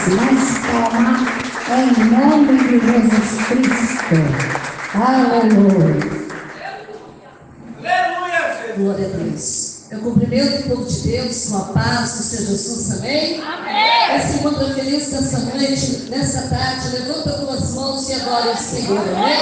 mais calma, em nome de Jesus Cristo. Aleluia. Glória a Deus. Eu cumprimento o povo de Deus com a paz do Senhor Jesus, amém? Amém. Esse mundo é feliz nessa noite, nessa tarde. Levanta tuas mãos e adora o Senhor, amém?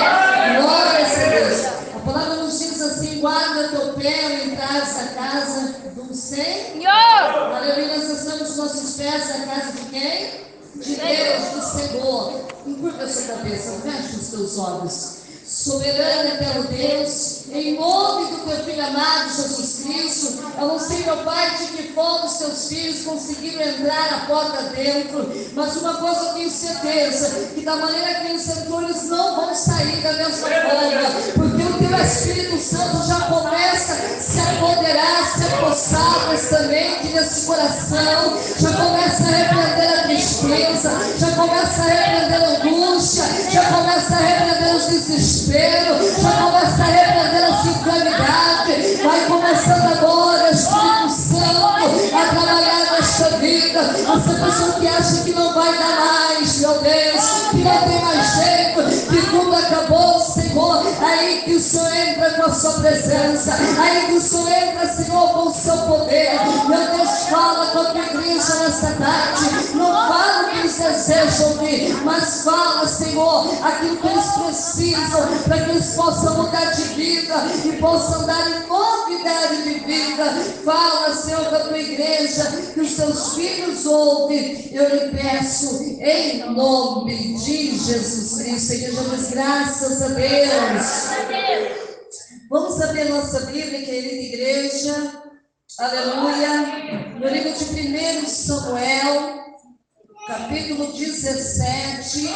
Glória a Deus. A palavra nos diz assim: guarda teu pé em casa do Senhor. Aleluia. Nós estamos com nossos pés na casa de quem? De Deus, do Senhor. Encurva a sua cabeça, fecha os teus olhos. Soberano e eterno Deus, em nome do teu Filho amado Jesus Cristo, eu não sei, meu Pai, de que forma os teus filhos conseguiram entrar a porta dentro, mas uma coisa eu tenho certeza, que da maneira que os centúrios não vão sair da mesma forma, porque o teu Espírito Santo já começa a se apoderar, se apossar nessa mente, nesse coração, já começa a repreender a tristeza, já começa a repreender a angústia, já começa a repreender os desesperos, já começa a repreender a sinceridade, vai começando agora, Espírito Santo, a trabalhar nesta vida. Essa pessoa que acha que não vai dar mais, meu Deus, que não tem mais jeito, que tudo acabou, Senhor, aí que o Senhor entra com a sua presença, aí que o Senhor entra, Senhor, com o seu poder. Meu Deus, fala com a tua igreja nesta tarde, não fala o que eles desejam ouvir, mas fala, Senhor, aquilo que eles precisam, para que eles possam mudar de vida e possam dar em novidade de vida. Fala, Senhor, com a tua igreja, que os teus filhos ouvem, eu lhe peço, em nome de Jesus Cristo. Igreja, mas graças a Deus. Vamos abrir a nossa Bíblia, querida igreja, aleluia, no livro de 1 Samuel, capítulo 17,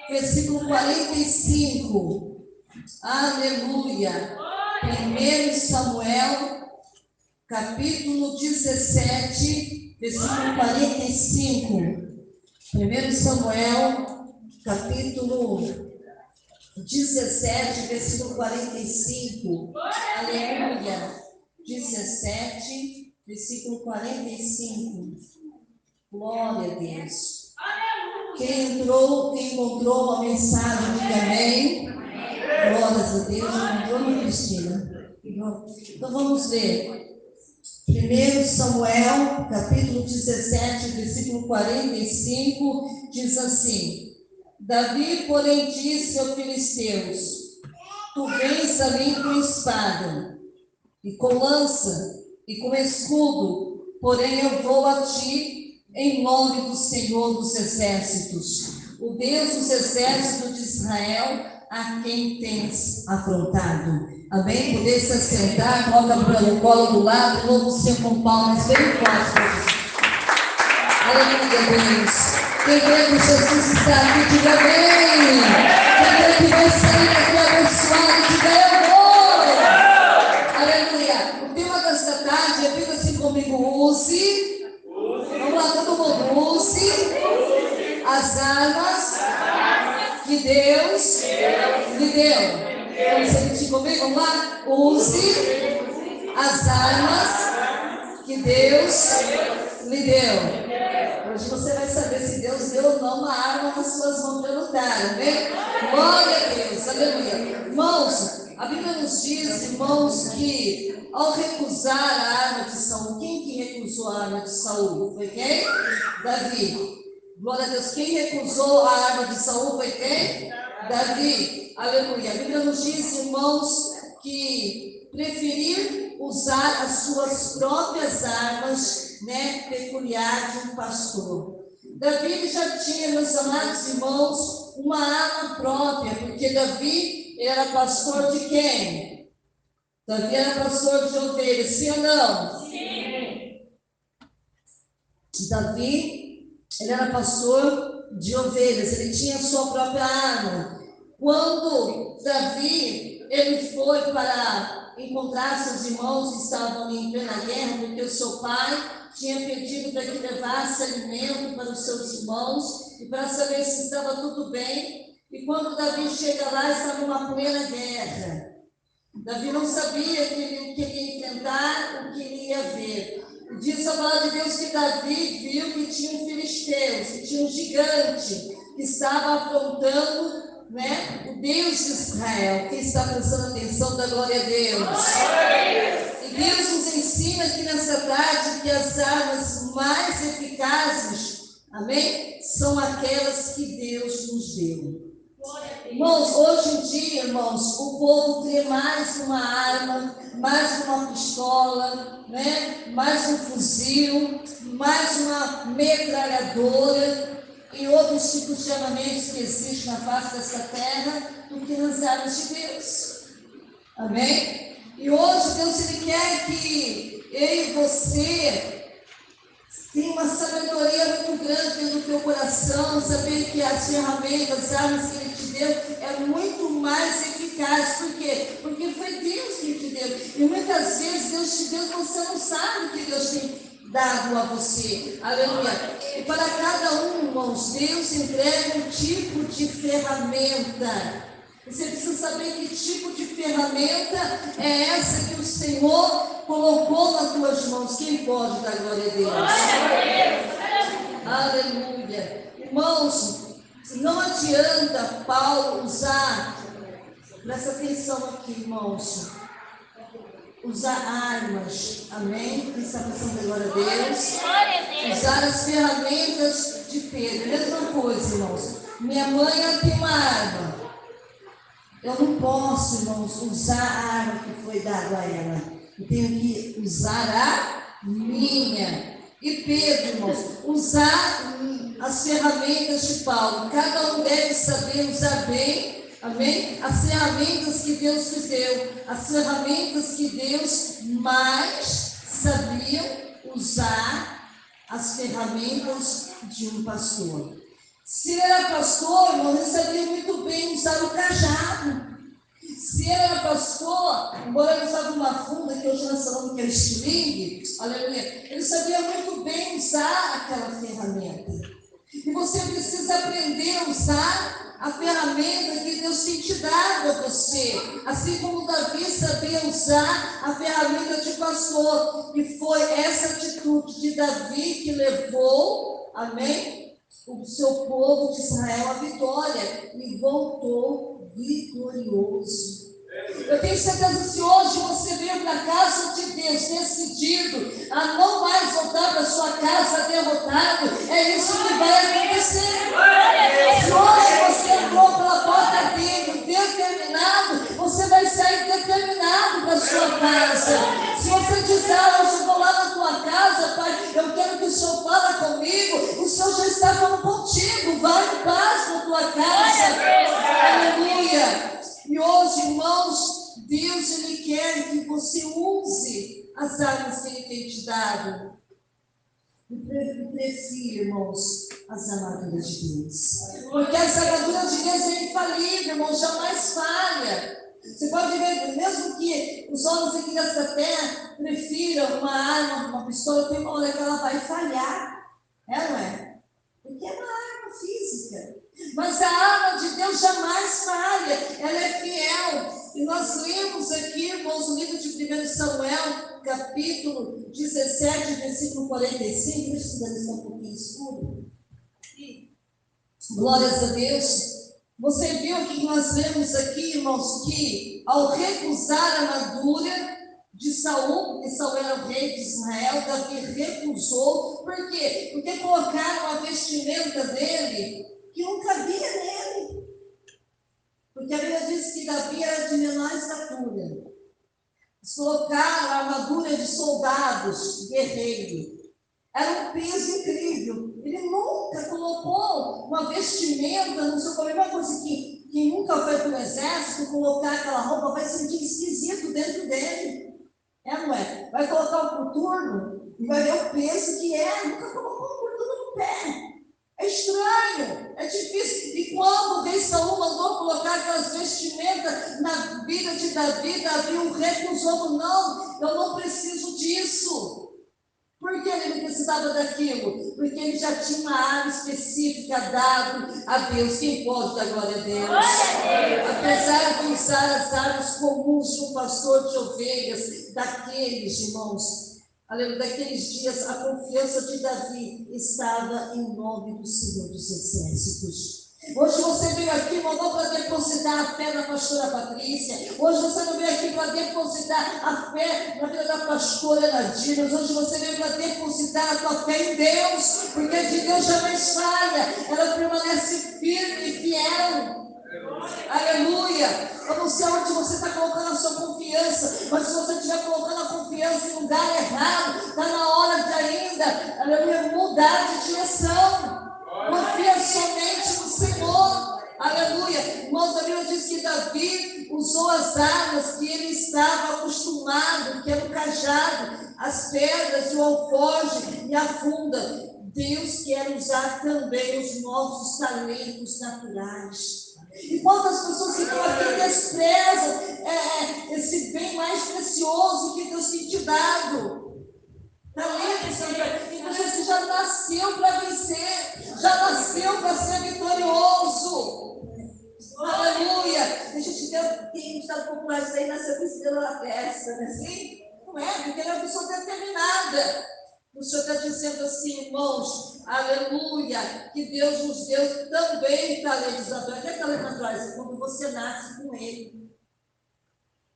versículo 45, aleluia. 1 Samuel, capítulo 17, versículo 45. 1 Samuel, capítulo 17, versículo 45. Aleluia. 17, versículo 45. Glória a Deus. Quem encontrou a mensagem, diga amém. Glórias a Deus. Encontrou, minha Cristina? Então vamos ler. 1 Samuel, capítulo 17, versículo 45, diz assim: Davi, porém, disse aos filisteus: Tu vens a mim com espada, e com lança, e com escudo, porém eu vou a ti em nome do Senhor dos Exércitos, o Deus dos Exércitos de Israel, a quem tens afrontado. Amém? Poder se assentar, coloca o colo do lado, louvo o Senhor com palmas bem fortes. Aleluia, Deus. Quem crê que Jesus está aqui, diga amém. Quem crê que vai sair daqui abençoado, diga eu vou. Aleluia. O tema desta tarde, repita assim comigo: use. Vamos lá, todo mundo. Use as armas que Deus lhe deu. Vamos repetir comigo? Vamos lá? Use as armas que Deus lhe deu. Hoje você vai saber se Deus deu ou não uma arma nas suas mãos para lutar, amém? Glória a Deus, aleluia. Irmãos, a Bíblia nos diz, irmãos, que ao recusar a arma de Saul, quem que recusou a arma de Saul? Foi quem? Davi. Glória a Deus. Quem recusou a arma de Saul foi quem? Davi. Aleluia. A Bíblia nos diz, irmãos, que preferir usar as suas próprias armas, peculiar de um pastor. Davi já tinha, meus amados irmãos, uma arma própria, porque Davi era pastor de quem? Davi era pastor de ovelhas, sim ou não? Sim. Davi, ele era pastor de ovelhas, ele tinha a sua própria arma. Quando Davi, ele foi para encontrar seus irmãos que estavam em plena guerra, porque o seu pai tinha pedido para que levasse alimento para os seus irmãos e para saber se estava tudo bem. E quando Davi chega lá, estava uma plena guerra. Davi não sabia o que ele ia enfrentar, o que ele ia ver. Diz a palavra de Deus que Davi viu que tinha um filisteu, que tinha um gigante que estava afrontando, né, o Deus de Israel. Quem está prestando atenção, dá glória a Deus. E Deus nos ensina aqui nessa tarde que as armas mais eficazes, amém, são aquelas que Deus nos deu. Irmãos, hoje em dia, irmãos, o povo crê mais numa arma, mais numa pistola, né? Mais um fuzil, mais uma metralhadora e outros tipos de armamentos que existem na face dessa terra do que nas armas de Deus. Amém? E hoje Deus ele quer que eu e você tem uma sabedoria muito grande dentro do teu coração, saber que as ferramentas, as armas que Ele te deu é muito mais eficaz. Por quê? Porque foi Deus que te deu. E muitas vezes Deus te deu e você não sabe o que Deus tem dado a você. Aleluia. E para cada um, irmãos, Deus entrega um tipo de ferramenta. Você precisa saber que tipo de ferramenta é essa que o Senhor colocou nas tuas mãos. Quem pode dar glória a Deus? Aleluia. Irmãos, não adianta Paulo usar, presta atenção aqui, irmãos, usar armas, amém? Quem está pensando em glória a Deus? Usar as ferramentas de Pedro. Mesma coisa, irmãos. Minha mãe tem uma arma. Eu não posso, irmãos, usar a arma que foi dada a ela. Eu tenho que usar a minha. E Pedro, irmãos, usar as ferramentas de Paulo. Cada um deve saber usar bem, amém? As ferramentas que Deus nos deu. As ferramentas que Deus mais sabia usar, as ferramentas de um pastor. Se ele era pastor, irmão, ele sabia muito bem usar o cajado. Se ele era pastor, embora ele usava uma funda, que hoje nós falamos que é estilingue, aleluia, ele sabia muito bem usar aquela ferramenta. E você precisa aprender a usar a ferramenta que Deus tem te dado a você. Assim como Davi sabia usar a ferramenta de pastor. E foi essa atitude de Davi que levou, amém, o seu povo de Israel à vitória e voltou vitorioso. Eu tenho certeza que se hoje você veio para a casa de Deus decidido a não mais voltar para a sua casa derrotado, é isso que vai acontecer. Se hoje você entrou pela porta dele determinado, você vai sair determinado para a sua casa. Se você dizer, hoje eu vou lá na tua casa, pai, eu quero que o Senhor fale comigo, o Senhor já está falando contigo, vai em paz na tua casa. Aleluia. E hoje, irmãos, Deus ele quer que você use as armas que Ele tem te dado. E prefira, irmãos, as armaduras de Deus. Porque as armaduras de Deus é infalível, irmãos, jamais falha. Você pode ver, mesmo que os homens aqui dessa terra prefiram uma arma, uma pistola, tem uma hora que ela vai falhar. É, não é? Porque é uma arma física. Mas a arma de Deus jamais falha, ela é fiel. E nós lemos aqui, irmãos, o livro de 1 Samuel, capítulo 17, versículo 45. Deixa eu ver se está um pouquinho escuro. Glórias a Deus. Você viu aqui que nós lemos aqui, irmãos, que ao recusar a armadura de Saul, porque Saul era o rei de Israel, Davi recusou. Por quê? Porque colocaram a vestimenta dele que não cabia nele. Porque a Bíblia diz que Davi era de menor estatura. Eles colocaram a armadura de soldados, guerreiro. Era um peso incrível. Ele nunca colocou uma vestimenta no seu corpo. Uma coisa que quem nunca foi para o exército, colocar aquela roupa vai sentir esquisito dentro dele. É, não é? Vai colocar um coturno e vai ver o peso que é. Nunca colocou um coturno no pé. É estranho, é difícil. E quando o rei Saul mandou colocar aquelas vestimentas na vida de Davi, Davi o recusou. Não, eu não preciso disso. Por que ele precisava daquilo? Porque ele já tinha uma arma específica dada a Deus. Quem pode dar glória a Deus? Apesar de usar as armas comuns de um pastor de ovelhas, daqueles, irmãos, Aleluia, daqueles dias, a confiança de Davi estava em nome do Senhor dos Exércitos. Hoje você veio aqui, irmão, não para depositar a fé na pastora Patrícia. Hoje você não veio aqui para depositar a fé na vida da pastora Nadir. Hoje você veio para depositar a tua fé em Deus, porque de Deus jamais falha. Ela permanece firme e fiel. Aleluia! Eu não sei onde você está colocando a sua confiança, mas se você estiver colocando a confiança em lugar errado, está na hora de ainda, aleluia, mudar de direção. Confia somente no Senhor. Aleluia! Irmãos, a Bíblia diz que Davi usou as armas que ele estava acostumado, que era o cajado, as pedras e o alforje e a funda. Deus quer usar também os nossos talentos naturais. E quantas pessoas que estão aqui desprezam esse bem mais precioso que Deus tem te dado. Talentos, e você já nasceu para vencer, já nasceu para ser vitorioso. Aleluia! Deixa eu te dizer, tem ditado popular, isso aí nasceu com estrela na testa, não é assim? Não é, porque ele é uma pessoa determinada. O Senhor está dizendo assim, irmãos, aleluia, que Deus nos deu também talentos naturais. O que é talento naturais? É quando você nasce com ele.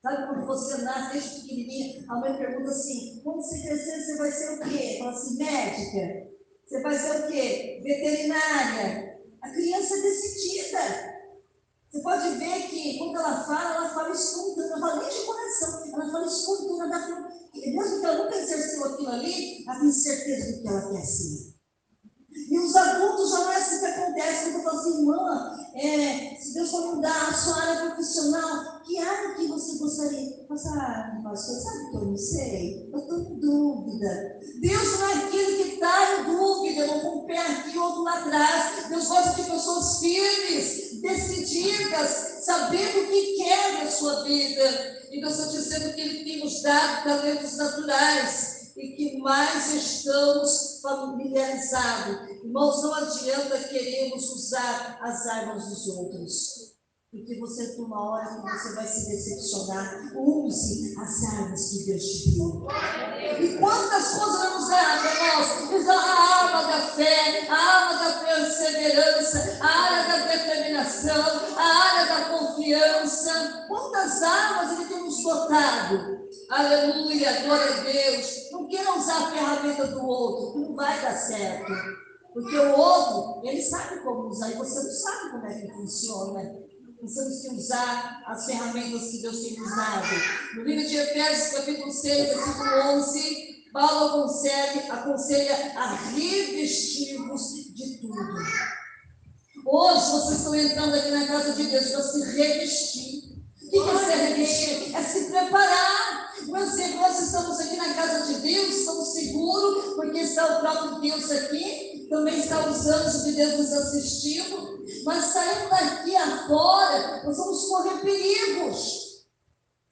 Sabe quando você nasce desde pequenininha? A mãe pergunta assim, quando você crescer, você vai ser o quê? Fala assim, médica. Você vai ser o quê? Veterinária. A criança é decidida. Você pode ver que quando ela fala espontânea, ela fala nem de coração, ela fala espontânea, mesmo que ela nunca exerceu aquilo ali, ela tem certeza do que ela quer ser. E os adultos já não é assim que acontece, quando eu falo assim, irmã, se Deus for mudar a sua área profissional, que área que você gostaria? Pastor, sabe que eu não sei? Eu estou em dúvida. Deus não é aquele que está em dúvida, não com um pé aqui, outro lá atrás. Deus gosta de pessoas firmes, decididas, sabendo o que quer na sua vida. E Deus está dizendo que Ele tem nos dado talentos naturais e que mais estamos familiarizados. Irmãos, não adianta queremos usar as armas dos outros, porque você tem uma hora que você vai se decepcionar. Use as armas que Deus te deu. E quantas coisas vamos dar, irmãos? Usa a arma da fé, a arma da perseverança, a área da determinação, a área da confiança. Quantas armas Ele tem nos dotado? Aleluia, glória a Deus. Não queira usar a ferramenta do outro, que não vai dar certo. Porque o outro, ele sabe como usar, e você não sabe como é que funciona. Nós temos que usar as ferramentas que Deus tem nos dado. No livro de Efésios, capítulo 6, versículo 11, Paulo aconselha a revestir-vos de tudo. Hoje, vocês estão entrando aqui na casa de Deus para se revestir. O que é ser revestir? É se preparar. Meus irmãos, nós estamos aqui na casa de Deus, estamos seguros, porque está o próprio Deus aqui, também está os anjos de Deus nos assistindo, mas saindo daqui afora, nós vamos correr perigos.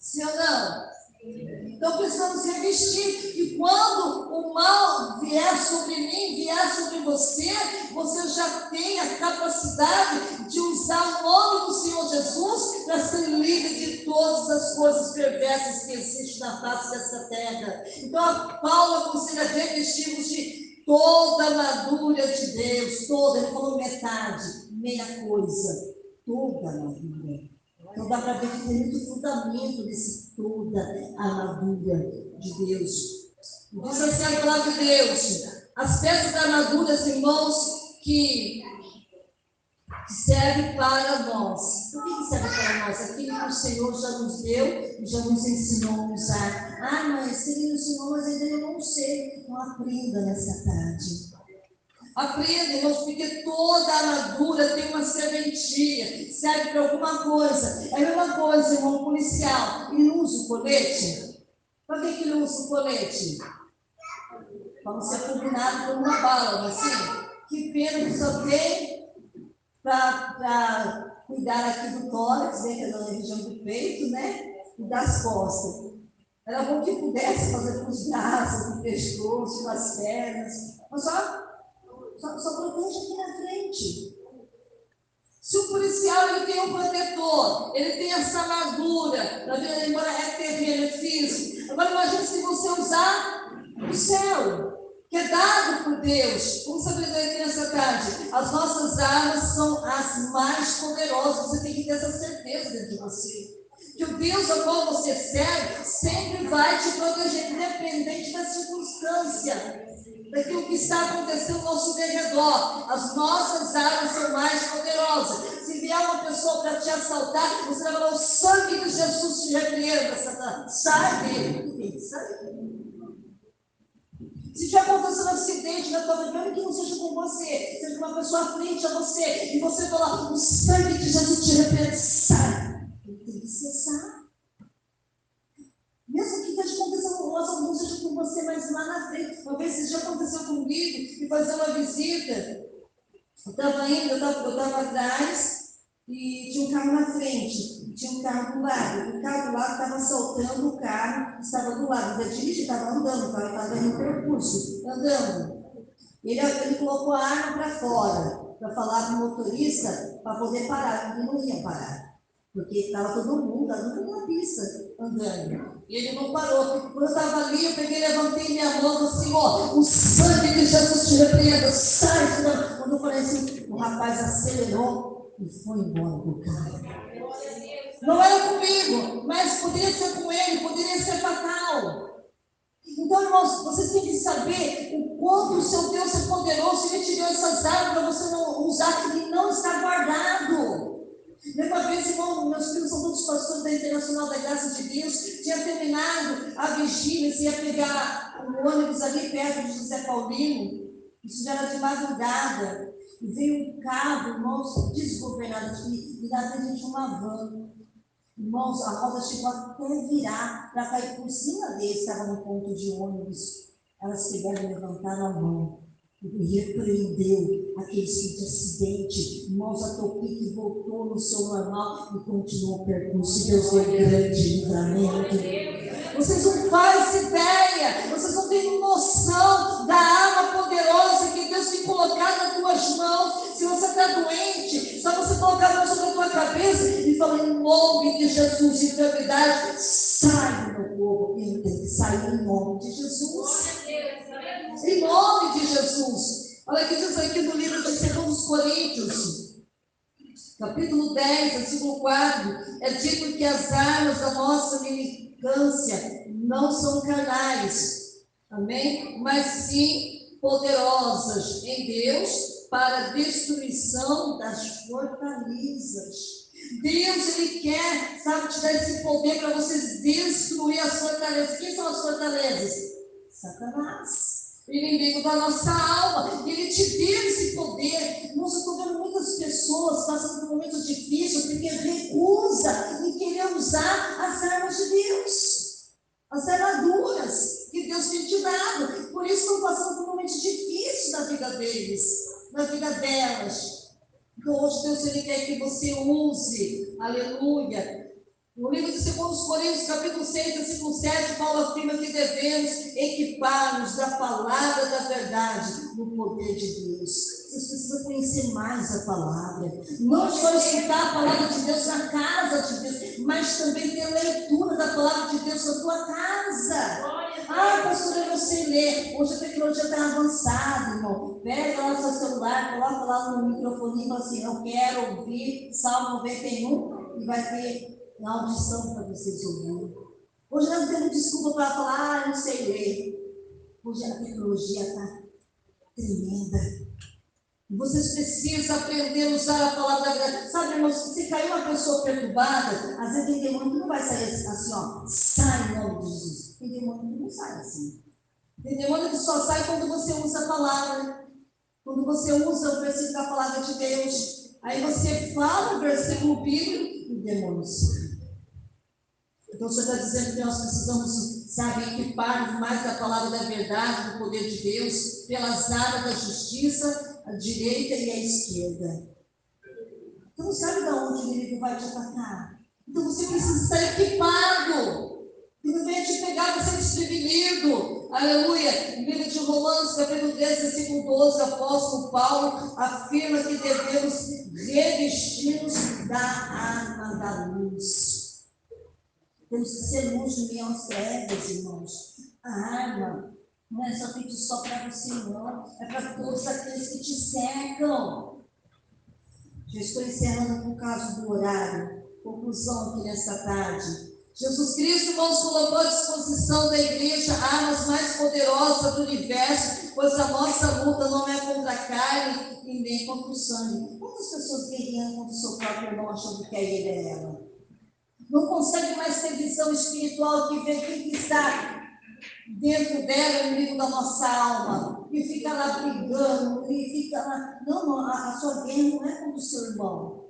Sim ou não? Então precisamos revestir. E quando o mal vier sobre mim, vier sobre você, você já tem a capacidade de usar o nome do Senhor Jesus para ser livre de todas as coisas perversas que existem na face dessa terra. Então a Paulo aconselha revestir-vos de toda a armadura de Deus, toda, ele falou metade, meia coisa, toda a armadura. Então dá para ver que tem muito fundamento nesse toda a armadura de Deus. Diz assim a palavra de Deus, as peças da armadura, irmãos, que serve para nós. Por que serve para nós? Aquilo que o Senhor já nos deu e já nos ensinou a usar. Ah, mas Ele nos ensinou, mas ainda eu não sei. Então aprenda nessa tarde. Aprenda, irmãos, porque toda a armadura tem uma serventia, serve para alguma coisa. É a mesma coisa, irmão, um policial, ele não usa o colete. Para que ele usa o colete? Para não ser fulminado por uma bala, não é assim? Que pena que só tem para cuidar aqui do tórax, né, que é na região do peito, né, e das costas. Era bom que pudesse fazer com os braços, com o pescoço, com as pernas, mas só protege aqui na frente. Se o policial ele tem um protetor, ele tem essa armadura, embora é terreno, é físico. Agora imagine se você usar o céu, que é dado por Deus. Vamos saber aqui nessa tarde, as nossas armas são as mais poderosas. Você tem que ter essa certeza dentro de você, que o Deus ao qual você serve sempre vai te proteger, independente da circunstância, daquilo que está acontecendo ao nosso derredor. As nossas armas são mais poderosas. Se vier uma pessoa para te assaltar, você vai falar: o sangue de Jesus te repreenda, Satanás. Sai dele. Sai. Se já aconteceu um acidente na tua vida, mesmo que não seja com você, seja uma pessoa à frente a você, e você falar: o sangue de Jesus te repreenda, sai. Ele tem que cessar. Mesmo que esteja acontecendo, não seja com você, mas lá na frente. Uma vez isso já aconteceu comigo, e fazer uma visita. Eu estava atrás e tinha um carro na frente, e tinha um carro do lado. O carro do lado estava assaltando o carro que estava do lado. Eu dirigi, estava andando, o carro estava no percurso, andando. Ele colocou a arma para fora, para falar para o motorista, para poder parar. Ele não ia parar, porque estava todo mundo na pista, andando. E ele não parou. Quando eu estava ali, eu peguei, levantei minha mão assim: ó, o sangue de Jesus te repreenda, sai. Quando eu falei assim, o rapaz acelerou e foi embora do carro. Não era comigo, mas poderia ser com ele, poderia ser fatal. Então, irmãos, vocês têm que saber o quanto o seu Deus é poderoso. Ele te deu essas armas para você não usar e não estar guardado. Uma vez, irmão, meus filhos são todos pastores da Internacional da Graça de Deus, tinha terminado a vigília, ia pegar um ônibus ali perto de José Paulino, isso já era de madrugada, e veio um carro, irmãos, desgovernado, e dá pra gente uma van. Irmãos, a roda chegou até virar para cair por cima deles, estava no ponto de ônibus. Elas pegaram e levantaram a mão e repreendeu aquele tipo de acidente. Irmãos, a Topic voltou no seu normal e continuou o percurso. Deus foi grande livramento. Vocês não fazem ideia, vocês não têm noção da arma poderosa que Deus tem colocado nas tuas mãos. Se você está doente, só você colocar a mão sobre a tua cabeça e falar: em nome de Jesus, enfermidade, sai do meu corpo. Ele tem que sair em nome de Jesus. Em nome de Jesus. Olha o que diz aqui no livro de 2 Coríntios, capítulo 10, versículo 4. É dito que as armas da nossa militância não são carnais, amém? Mas sim poderosas em Deus para a destruição das fortalezas. Deus, Ele quer, sabe, te dar esse poder para você destruir as fortalezas. Quem são as fortalezas? Satanás, inimigo da nossa alma. Ele te deu esse poder. Nós estamos vendo muitas pessoas passando por momentos difíceis porque recusa em querer usar as armas de Deus, as armaduras que Deus tem te dado. Por isso estão passando por momentos difíceis na vida deles, na vida delas. Então hoje Deus, Ele quer que você use, aleluia. No livro de 2 Coríntios, capítulo 6, versículo 7, Paulo afirma que devemos equipar-nos da palavra da verdade no poder de Deus. Vocês precisam conhecer mais a palavra. Não só escutar a palavra de Deus na casa de Deus, mas também ter leitura da palavra de Deus na tua casa. Ah, pastor, eu não sei ler. Hoje a tecnologia está avançada, irmão. Pega lá o seu celular, coloca lá no microfone e fala assim: eu quero ouvir Salmo 91, e vai ter na audição para vocês ouvirem. Hoje nós não temos desculpa para falar: eu não sei ler. Hoje a tecnologia está tremenda. Vocês precisam aprender a usar a palavra da verdade. Sabe, irmãos, se cair uma pessoa perturbada, às vezes tem demônio que não vai sair assim, ó, sai em nome de Jesus. Tem demônio que não sai assim. Tem demônio que só sai quando você usa a palavra. Quando você usa o versículo da palavra de Deus. Aí você fala o versículo bíblico e o demônio sai. Então o Senhor está dizendo que nós precisamos, sabe, equipar mais da palavra da verdade, do poder de Deus, pelas áreas da justiça, a direita e a esquerda. Então não sabe de onde o inimigo vai te atacar. Então você precisa estar equipado. E não venha te pegar você desprevenido. Aleluia. No livro de Romanos, capítulo 10, versículo 12, o apóstolo Paulo afirma que devemos revestir-nos da arma da luz. Temos que ser luz no meio às trevas, irmãos. A arma Não é só feito só para você, não. É para todos aqueles que te cercam. Já estou encerrando por causa do horário. Conclusão aqui nesta tarde. Jesus Cristo, irmãos, colocou à disposição da igreja armas mais poderosas do universo, pois a nossa luta não é contra a carne e nem contra o sangue. Quantas pessoas guerreando contra o seu próprio irmão achando que é ele é ela? Não consegue mais ter visão espiritual que vê quem que está dentro dela, o inimigo da nossa alma, e fica lá brigando, e fica lá. Não, a sua guerra não é contra o seu irmão,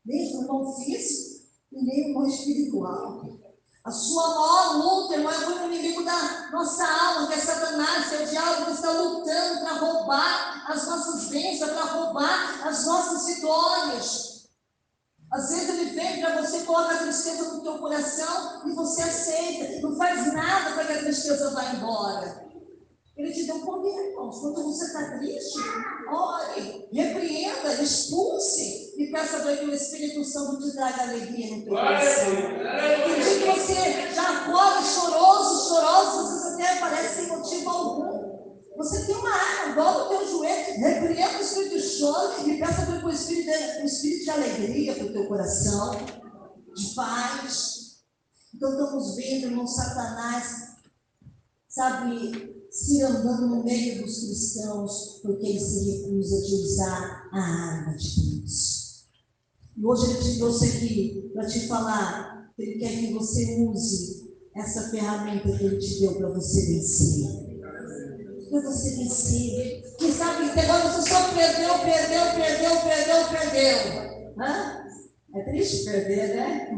nem o irmão físico e nem o irmão espiritual. A sua maior luta, irmão, é contra o inimigo da nossa alma, que é Satanás, que é o diabo que está lutando para roubar as nossas bênçãos, para roubar as nossas vitórias. Às vezes ele vem para você, coloca a tristeza no teu coração e você aceita, não faz nada para que a tristeza vá embora. Ele te deu poder, irmãos. Quando você está triste, ore, repreenda, expulse e peça para que o Espírito Santo te traga alegria no teu coração. Tem dia que você já acorda choroso, às vezes até parece sem motivo algum. Você tem uma arma, dobra o teu joelho, repreenda o espírito de choro e peça para que o espírito de alegria para o teu coração, de paz. Então estamos vendo, irmão, Satanás, sabe, se andando no meio dos cristãos, porque ele se recusa de usar a arma de Deus. E hoje ele te trouxe aqui para te falar que ele quer que você use essa ferramenta que ele te deu para você vencer. Para você vencer. Que sabe que agora você só perdeu. Hã? É triste perder, né?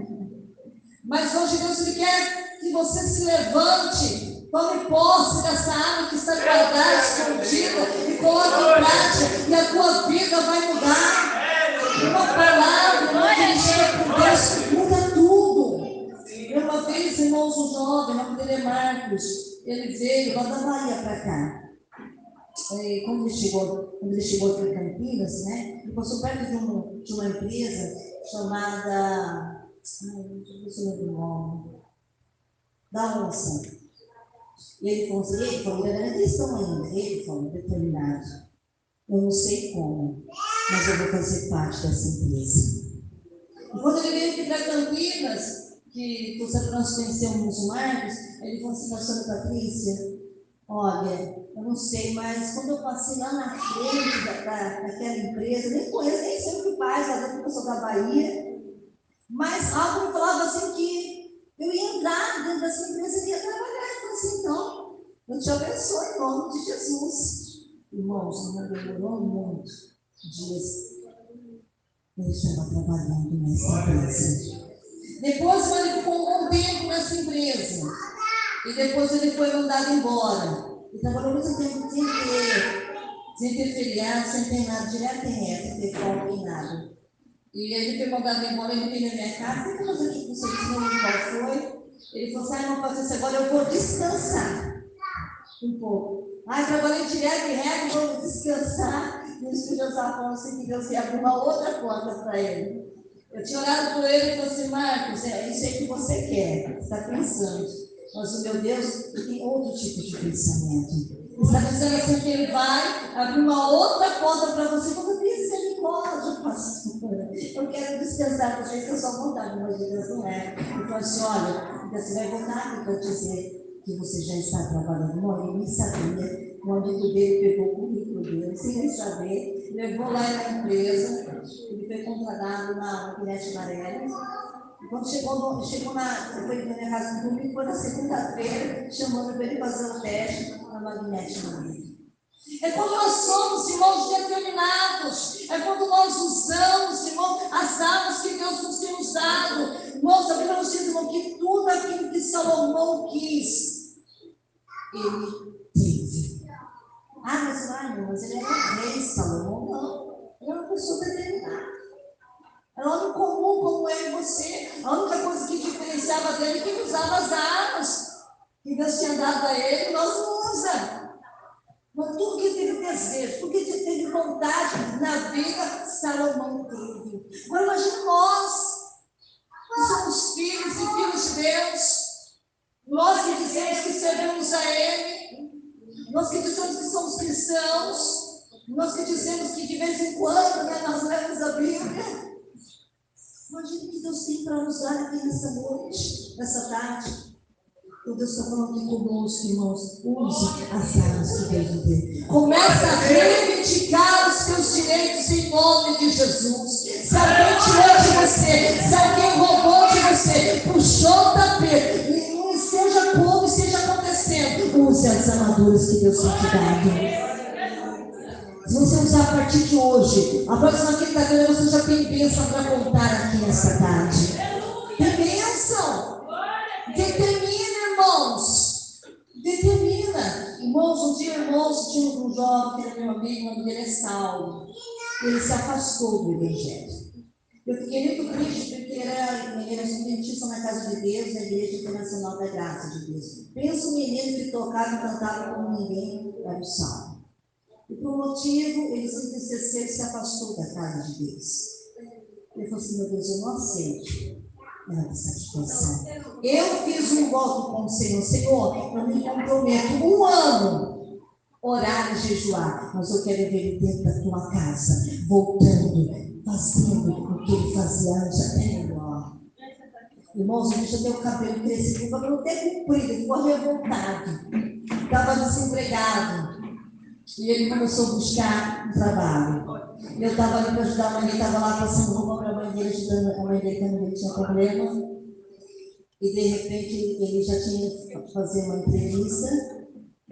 Mas hoje Deus ele quer que você se levante, tome posse dessa arma que está guardada, escondida, e coloque em prática, e a tua vida vai mudar. Uma palavra, uma dirigida por Deus, muda tudo. Uma vez, irmãos, um jovem, o nome dele é Marcos, ele veio lá da Bahia para cá. Quando ele chegou aqui em Campinas, né, ele passou perto de uma empresa chamada, não sei o nome, da Onça. E ele falou, ele era cristão ainda, ele falou, determinado. Eu não sei como, mas eu vou fazer parte dessa empresa. E quando ele veio aqui para Campinas, que você conheceu uns Marcos, ele falou assim, pastora Patrícia, olha, eu não sei, mas quando eu passei lá na frente daquela empresa, nem conheço, nem sei o que faz, até porque eu sou da Bahia, mas algo me falava assim que eu ia entrar dentro dessa empresa e ia trabalhar. Eu falei assim, então, eu te abençoe em nome de Jesus. Irmãos, não demorou muito dias. Eu estava trabalhando nessa empresa. Depois ele ficou um bom tempo nessa empresa. E depois ele foi mandado embora. E trabalhou muito tempo sem ter feriado, sem ter nada, direto em reta, sem ter folga nem nada. E ele foi mandado embora, ele veio na minha casa, e fazer aqui com você, não lembro qual foi. Ele falou assim, não fazer isso agora, eu vou descansar um pouco. Trabalhei direto em reta, vou descansar. E o Espírito Santo falou assim, que Deus ia abrir uma outra porta para ele. Eu tinha orado por ele e falei assim, Marcos, é isso aí que você quer, você está pensando. Mas o meu Deus tem outro tipo de pensamento. Ele está pensando assim que ele vai abrir uma outra porta para você. Como misericórdia, pastor. Eu quero descansar, porque isso é só vontade, mas Deus não é. Ele falou assim, olha, você vai voltar aqui para dizer que você já está trabalhando. Não, ele nem sabia. O amigo dele pegou o currículo dele, sem nem saber, levou lá na empresa, ele foi contratado na Maquinete Amarela. E quando chegou foi na minha casa no domingo, foi na segunda-feira, chamando para ele fazer o teste na Magnete Amarela. É quando nós somos, irmãos, determinados. É quando nós usamos, irmão, as armas que Deus nos tem usado. Irmãos, a Bíblia nos diz, irmão, que tudo aquilo que Salomão quis, ele teve. Mas ele era rei, Salomão não. Ele era uma pessoa determinada. Era um homem comum como eu e você. A única coisa que diferenciava dele é que ele usava as armas que Deus tinha dado a ele, nós não usamos. Mas tudo que teve desejo, tudo que teve vontade na vida, Salomão teve. Agora imagine nós, que somos filhos e filhos de Deus, nós que dizemos que servimos a Ele, Nós que dizemos que somos cristãos, nós que dizemos que de vez em quando, né, nós lemos a Bíblia. Imagina o que Deus tem para nos dar aqui nessa noite, nessa tarde. O Deus está falando aqui conosco, irmãos. Use as armas que Deus nos deu. Começa a reivindicar os teus direitos em nome de Jesus. Se alguém tirou de você, se alguém roubou de você, puxou o tapete, e não esteja como esteja acontecendo, use as armaduras que Deus tem te dado. Se você usar a partir de hoje, a próxima quinta-feira você já tem bênção para contar aqui nessa tarde. Tem bênção. Determina, irmãos. Determina. Irmãos, um dia, irmãos, tinha um jovem que era meu amigo, o nome dele é Saulo. Ele se afastou do evangelho. Eu fiquei muito triste porque ele era adventista na Casa de Deus, na Igreja Internacional da Graça de Deus. Pensa um menino que tocava e cantava como ninguém, era o Saulo. E por um motivo, ele se entristeceu e se afastou da casa de Deus. Ele falou assim: meu Deus, eu não aceito essa situação. Eu fiz um voto com o Senhor: Senhor, eu me comprometo 1 ano orar e jejuar, mas eu quero ver ele dentro da tua casa, voltando, fazendo o que ele fazia antes, até melhor. Irmãos, ele já deu o cabelo crescido, o cabelo até comprido, ficou revoltado, estava desempregado. E ele começou a buscar um trabalho. Eu estava ali para ajudar a mãe, estava lá passando roupa para a mãe dele, ajudando a mãe dele quando ele tinha problema. E de repente ele já tinha que fazer uma entrevista.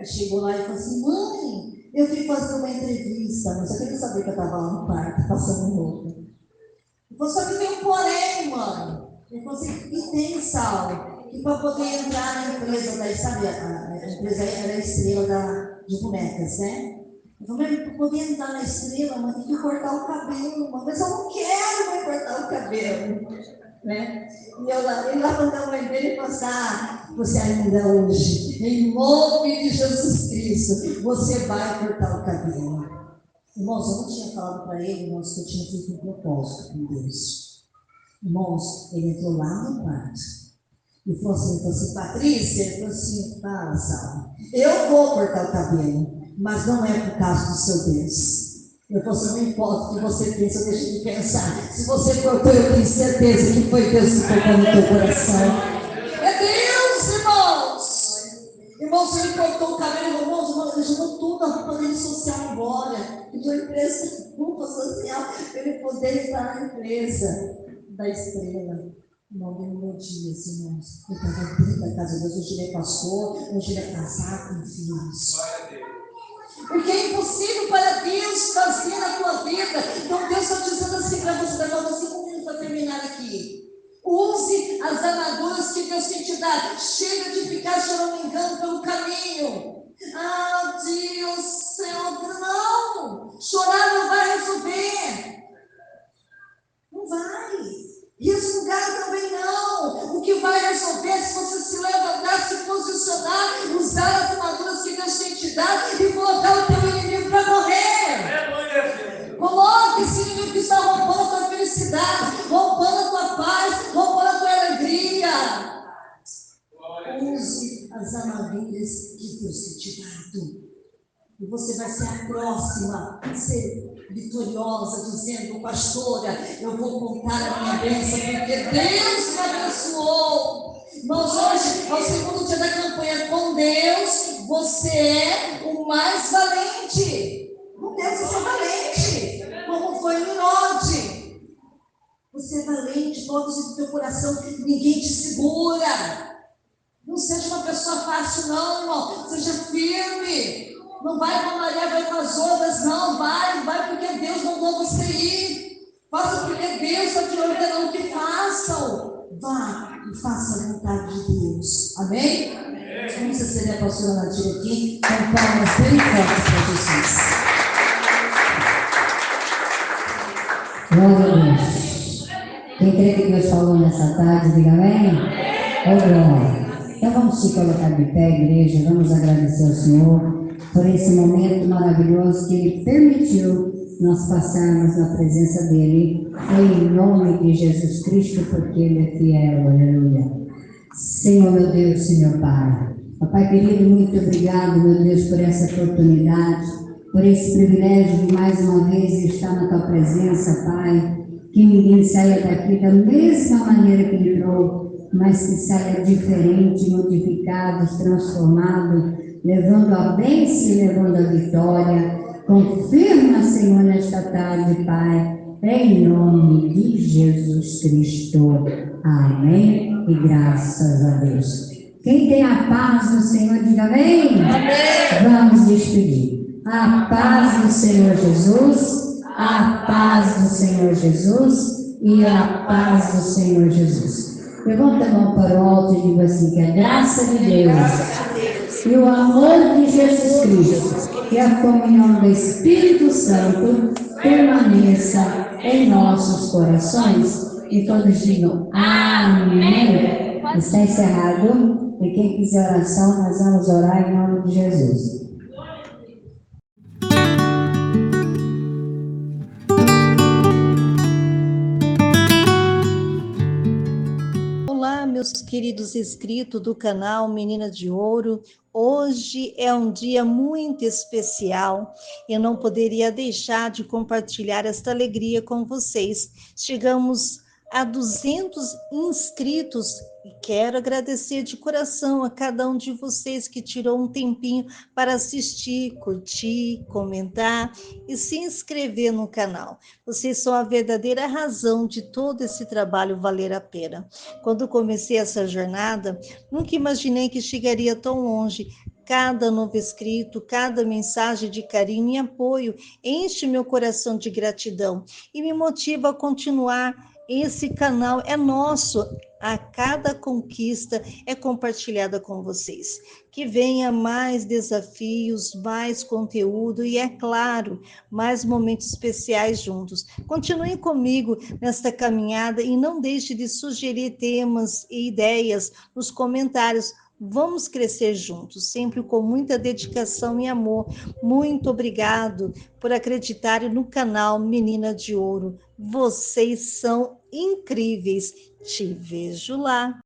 Chegou lá e falou assim: mãe, eu fui fazer uma entrevista, mas eu queria saber que eu estava lá no parque, passando roupa. Ele falou: só que tem um porém, mãe. Ele falou assim: e tem, Saulo? E para poder entrar na empresa, daí, sabe, a empresa era a Estrela de bonecas, né? Eu falei: para poder entrar na Estrela, mãe, tem que cortar o cabelo, mãe. Mas eu não quero mais cortar o cabelo, né? E ele lá mandou a mãe dele passar: você ainda hoje, em nome de Jesus Cristo, você vai cortar o cabelo. Irmãos, eu não tinha falado para ele, irmãos, que eu tinha feito um propósito com Deus. Irmãos, ele entrou lá no quarto e falou assim: Patrícia, ele falou assim: fala, Saulo, eu vou cortar o cabelo, mas não é por causa do seu Deus. Eu falei assim: não importa o que você pensa, eu deixo de pensar. Se você cortou, eu tenho certeza que foi Deus que tocou no teu coração. É Deus, irmãos. Irmãos, ele cortou o cabelo, irmãos, ele jogou tudo a roupa dele social embora. Ele deu empresa, roupa social, para ele poder entrar na empresa da Estrela. Não demorou dias, irmãos. Eu estava dentro da casa de Deus. Hoje ele é pastor, hoje ele é casado com filhos. Porque é impossível para Deus fazer na tua vida. Então Deus está dizendo assim para você: vai dar 5 minutos para terminar aqui. Use as armaduras que Deus tem te dado. Chega de ficar choramingando pelo caminho. Ah, Deus, Senhor, não. Chorar não vai resolver. Não vai. E esse lugar também não. O que vai resolver é se você se levantar, se posicionar, usar as armaduras que Deus tem te dado e colocar o teu inimigo para morrer. Coloque esse inimigo que está roubando a tua felicidade, roubando a tua paz, roubando a tua alegria. Use as armaduras que Deus tem te dado. E você vai ser a próxima a ser vitoriosa, dizendo: pastora, eu vou contar a minha bênção, porque Deus me abençoou. Nós hoje, ao segundo dia da campanha, com Deus, você é o mais valente. Com Deus você é valente, como foi em Nod. Você é valente, coloca isso no teu coração, ninguém te segura. Não seja uma pessoa fácil, não, irmão. Seja firme. Não vai com a Maria, vai com as outras, não. Vai porque Deus mandou você ir. Faça porque Deus está te ordenando que façam. Vá e faça a vontade de Deus. Amém? Vamos receber a pastora Nadir aqui, com palmas bem fortes para Jesus. Glória a Deus. Quem crê que Deus falou nessa tarde, diga amém. Glória. Então vamos se colocar de pé, igreja. Vamos agradecer ao Senhor por esse momento maravilhoso que Ele permitiu nós passarmos na presença dEle, em nome de Jesus Cristo, porque Ele é fiel, aleluia. Senhor meu Deus, Senhor Pai, Papai querido, muito obrigado, meu Deus, por essa oportunidade, por esse privilégio de mais uma vez estar na tua presença, Pai. Que ninguém saia daqui da mesma maneira que entrou, mas que saia diferente, modificado, transformado, levando a bênção e levando a vitória. Confirma, Senhor, nesta tarde, Pai, em nome de Jesus Cristo. Amém e graças a Deus. Quem tem a paz do Senhor, diga amém. Amém. Vamos despedir. A paz do Senhor Jesus, a paz do Senhor Jesus e a paz do Senhor Jesus. Levanta a mão para o alto e diga assim, que a graça de Deus e o amor de Jesus Cristo e a comunhão do Espírito Santo permaneça em nossos corações. E todos digam amém. Está encerrado. E quem quiser oração, nós vamos orar em nome de Jesus. Olá, meus queridos inscritos do canal Menina de Ouro. Hoje é um dia muito especial. Eu não poderia deixar de compartilhar esta alegria com vocês. Chegamos a 200 inscritos e quero agradecer de coração a cada um de vocês que tirou um tempinho para assistir, curtir, comentar e se inscrever no canal. Vocês são a verdadeira razão de todo esse trabalho valer a pena. Quando comecei essa jornada, nunca imaginei que chegaria tão longe. Cada novo inscrito, cada mensagem de carinho e apoio enche meu coração de gratidão e me motiva a continuar. Esse canal é nosso, a cada conquista é compartilhada com vocês. Que venha mais desafios, mais conteúdo e, é claro, mais momentos especiais juntos. Continuem comigo nesta caminhada e não deixe de sugerir temas e ideias nos comentários. Vamos crescer juntos, sempre com muita dedicação e amor. Muito obrigado por acreditarem no canal Menina de Ouro. Vocês são incríveis. Te vejo lá.